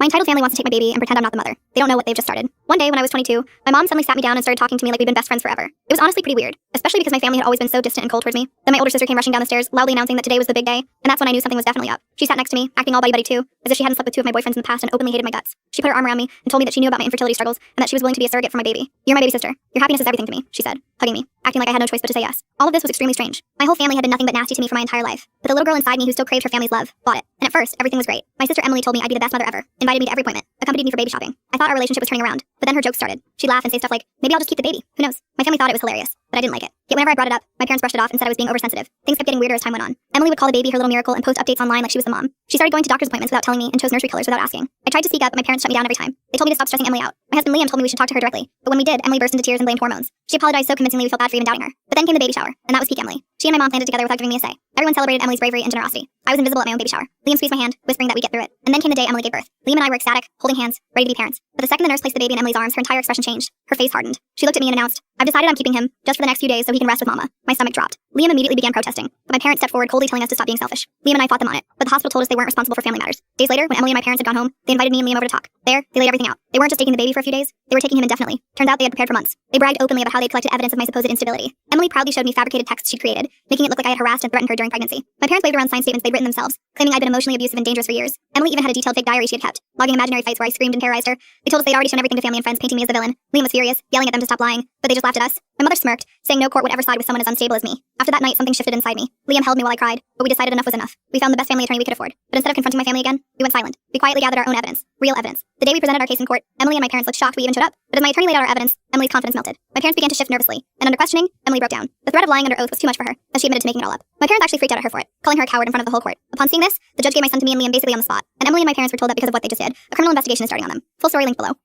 entitled family wants to take my baby and pretend I'm not the mother. They don't know what they've just started. One day when I was 22, my mom suddenly sat me down and started talking to me like we'd been best friends forever. It was honestly pretty weird, especially because my family had always been so distant and cold towards me. Then my older sister came rushing down the stairs, loudly announcing that today was the big day, and that's when I knew something was definitely up. She sat next to me, acting all buddy-buddy too, as if she hadn't slept with two of my boyfriends in the past and openly hated my guts. She put her arm around me and told me that she knew about my infertility struggles and that she was willing to be a surrogate for my baby. "You're my baby sister. Your happiness is everything to me," she said, hugging me, acting like I had no choice but to say yes. All of this was extremely strange. My whole family had been nothing but nasty to me for my entire life, but the little girl inside me who still craved her family's love bought it. And at first, everything was great. My sister Emily told me I'd be the best mother ever, invited me to every appointment, accompanied me for baby shopping. I thought our relationship was turning around, but then her jokes started. She'd laugh and say stuff like, "Maybe I'll just keep the baby. Who knows?" My family thought it was hilarious, but I didn't like it. Yet whenever I brought it up, my parents brushed it off and said I was being oversensitive. Things kept getting weirder as time went on. Emily would call the baby her little miracle and post updates online like she was the mom. She started going to doctor's appointments without telling me and chose nursery colors without asking. I tried to speak up, but my parents shut me down every time. They told me to stop stressing Emily out. My husband Liam told me we should talk to her directly, but when we did, Emily burst into tears and blamed hormones. She apologized so convincingly we felt bad for even doubting her. But then came the baby shower, and that was peak Emily. She and my mom planned it together without giving me a say. Everyone celebrated Emily's bravery and generosity. I was invisible at my own baby shower. Liam squeezed my hand, whispering that we'd get through it. And then came the day Emily gave birth. Liam and I were ecstatic, holding hands, ready to be parents. But the second the nurse placed the baby in Emily's arms, her entire expression changed. Her face hardened. She looked at me and announced, "I've decided I'm keeping him, just for the next few days so he can rest with Mama." My stomach dropped. Liam immediately began protesting, but my parents stepped forward coldly telling us to stop being selfish. Liam and I fought them on it, but the hospital told us they weren't responsible for family matters. Days later, when Emily and my parents had gone home, they invited me and Liam over to talk. There, they laid everything out. They weren't just taking the baby for a few days, they were taking him indefinitely. Turns out they had prepared for months. They bragged openly about how they'd collected evidence of my supposed instability. Emily proudly showed me fabricated texts she'd created, making it look like I had harassed and threatened her during pregnancy. My parents waved around signed statements they'd written themselves, claiming I'd been emotionally abusive and dangerous for years. Emily even had a detailed fake diary she had kept, logging imaginary fights where I screamed and terrorized her. They told us they'd already shown everything to family and friends, painting me as the villain. Liam was furious, yelling at them to stop lying, but they just laughed at us. My mother smirked, saying no court would ever side with someone as unstable as me. After that night, something shifted inside me. Liam held me while I cried, but we decided enough was enough. We found the best family attorney we could afford. But instead of confronting my family again, we went silent. We quietly gathered our own evidence. Real evidence. The day we presented our case in court, Emily and my parents looked shocked we even showed up. But as my attorney laid out our evidence, Emily's confidence melted. My parents began to shift nervously, and under questioning, Emily broke down. The threat of lying under oath was too much for her, as she admitted to making it all up. My parents actually freaked out at her for it, calling her a coward in front of the whole court. Upon seeing this, the judge gave my son to me and Liam basically on the spot, and Emily and my parents were told that because of what they just did, a criminal investigation is starting on them. Full story linked below.